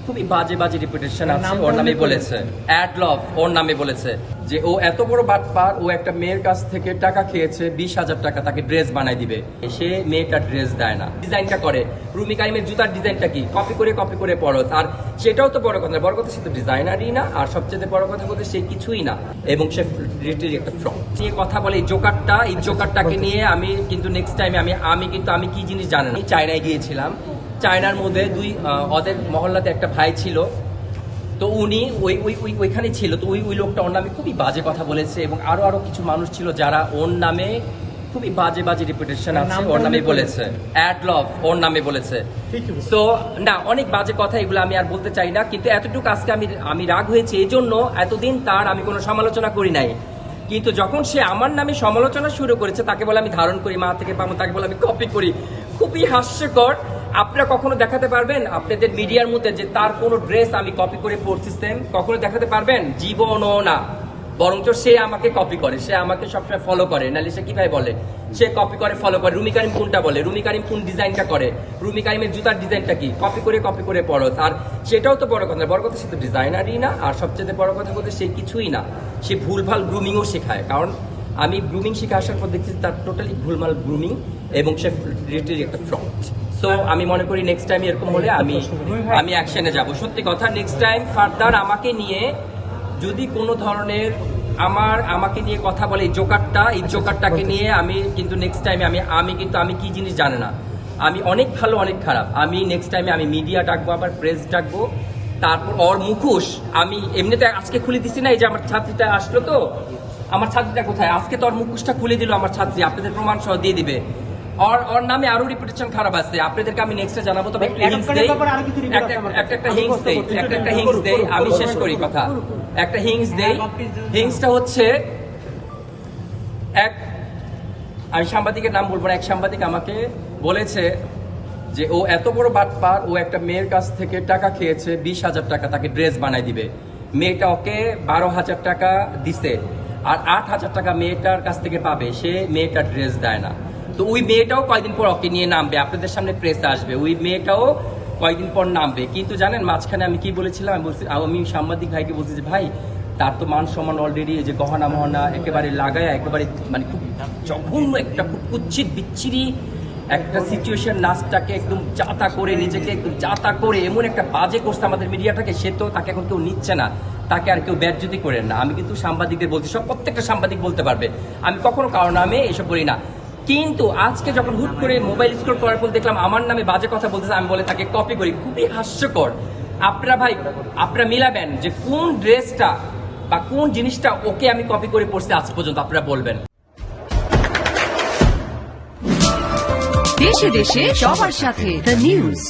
খুবই বাজে বাজে রেপুটেশন আছে ওর নামে বলেছে, অ্যাড লভ ওর নামে বলেছে যে ও এত বড় বাটপার, ও একটা মেয়ের কাছ থেকে টাকা খেয়েছে 20,000 টাকা, তাকে ড্রেস বানাই দিবে, সে মেয়েটা ড্রেস দেয় না, ডিজাইনটা করে। রুমি কারিমের জুতার ডিজাইনটা কি কপি করে পরো, আর সেটাও তো বড় কথা না, বড় কথা সে তো ডিজাইনারই না, আর সবচেয়ে বড় কথা বলতে সে কিছুই না, এবং সে একটা ফ্রড নিয়ে কথা বলে। এই জোকারটাকে নিয়ে আমি কিন্তু নেক্সট টাইমে আমি কি জিনিস জানেন, আমি চায়নায় গিয়েছিলাম। চায়নার মধ্যে ওদের মহল্লাতে একটা ভাই ছিল, তো উনি ওইখানে ছিল, তো ওই লোকটা ওর নামে খুবই বাজে কথা বলেছে, এবং আরো কিছু মানুষ ছিল যারা ওর নামে খুবই বাজে রেপুটেশন আছে ওর নামে বলেছে, অ্যাড লভ ওর নামে বলেছে। তো না, অনেক বাজে কথা, এগুলো আমি আর বলতে চাই না, কিন্তু এতটুকু আজকে আমি রাগ হয়েছে এই জন্য, এতদিন তার আমি কোনো সমালোচনা করি নাই, কিন্তু যখন সে আমার নামে সমালোচনা শুরু করেছে, তাকে বলে আমি ধারণ করি, মা থেকে পাবো, তাকে বলে আমি কপি করি, খুবই হাস্যকর। আপনারা কখনো দেখাতে পারবেন আপনাদের মিডিয়ার মধ্যে যে তার কোনো ড্রেস আমি কপি করে পরছি সেম? কখনো দেখাতে পারবেন? জীবনও না। বরঞ্চ সে আমাকে কপি করে, সে আমাকে সবসময় ফলো করে, নাহলে সে কিভাবে বলে সে কপি করে ফলো করে। রুমি কারিম কোনটা বলে, রুমি কারিম কোন ডিজাইনটা করে, রুমি কারিমের জুতার ডিজাইনটা কি কপি করে পরো, আর সেটাও তো বড় কথা না, বড় কথা সে তো ডিজাইনারই না, আর সবচেয়ে বড় কথা বলতে সে কিছুই না, সে ভুলভাল গ্রুমিংও শেখায়। কারণ আমি গ্রুমিং শিখে আসার পর দেখছি তার টোটালি ভুলভাল গ্রুমিং, এবং সে একটা ফ্রড। সো আমি মনে করি নেক্সট টাইম এরকম হলে আমি অ্যাকশনে যাব। সত্যি কথা, নেক্সট টাইম ফার্দার আমাকে নিয়ে যদি কোনো ধরনের আমাকে নিয়ে কথা বলে, এই জোকারটাকে নিয়ে আমি কিন্তু নেক্সট টাইমে আমি কি জিনিস জানে না, আমি অনেক ভালো অনেক খারাপ, আমি নেক্সট টাইমে আমি মিডিয়া ডাকবো, আবার প্রেস ডাকবো, তারপর ওর মুখোশ আমি এমনিতে আজকে খুলে দিচ্ছি না, এই যে আমার ছাত্রীটা আসলো, তো আমার ছাত্রীটা কোথায়, আজকে তো ওর মুখোশটা খুলে দিল আমার ছাত্রী, আপনাদের প্রমাণ সহ দিয়ে দিবে। ওর নামে আরো রিপুটেশন খারাপ আছে, আপনাদেরকে আমি নেক্সটে জানাবো। তবে একটা হিংস দেই, আমি শেষ করি কথা, একটা হিংস দেই। হিংসটা হচ্ছে আমি সাংবাদিকের নাম বলবো না, এক সাংবাদিক আমাকে বলেছে যে ও এত বড় বাটপার, ও একটা মেয়ের কাছ থেকে টাকা খেয়েছে 20,000 টাকা, তাকে ড্রেস বানাই দিবে। মেয়েটা ওকে 12,000 টাকা দিছে, আর 8,000 টাকা মেয়েটার কাছ থেকে পাবে, সে মেয়েটা ড্রেস দেয় না। তো ওই মেয়েটাও কয়েকদিন পর ওকে নিয়ে নামবে, আপনাদের সামনে প্রেসে আসবে, ওই মেয়েটাও কয়েকদিন পর নামবে। কিন্তু জানেন মাঝখানে আমি কি বলেছিলাম, আমি সাংবাদিক ভাইকে বলছি যে ভাই, তার তো মান সম্মান অলরেডি, যে গহনা মহনা একেবারে লাগায়, একেবারে মানে খুব জঘন্য একটা খুব কুচ্ছিত বিচ্ছিরি একটা সিচুয়েশন, নাচটাকে একদম জাতা করে, নিজেকে একদম জাতা করে এমন একটা বাজে করছে আমাদের মিডিয়াটাকে, সে তো তাকে এখন কেউ নিচ্ছে না, তাকে আর কেউ বেজ্জতি করেন না। আমি কিন্তু সাংবাদিকদের বলছি, প্রত্যেকটা সাংবাদিক বলতে পারবে, আমি কখনো কারো নামে এসব বলি না। কিন্তু আজকে যখন হুট করে মোবাইল স্ক্রল করার পর দেখলাম আমার নামে বাজে কথা বলতেছে, আমি বলে তাকে কপি করি, খুবই হাস্যকর। আপনারা মিলাবেন যে কোন ড্রেসটা বা কোন জিনিসটা ওকে আমি কপি করে পড়ছি আজ পর্যন্ত, আপনারা বলবেন। দেশে দেশে সবার সাথে দ্য নিউজ।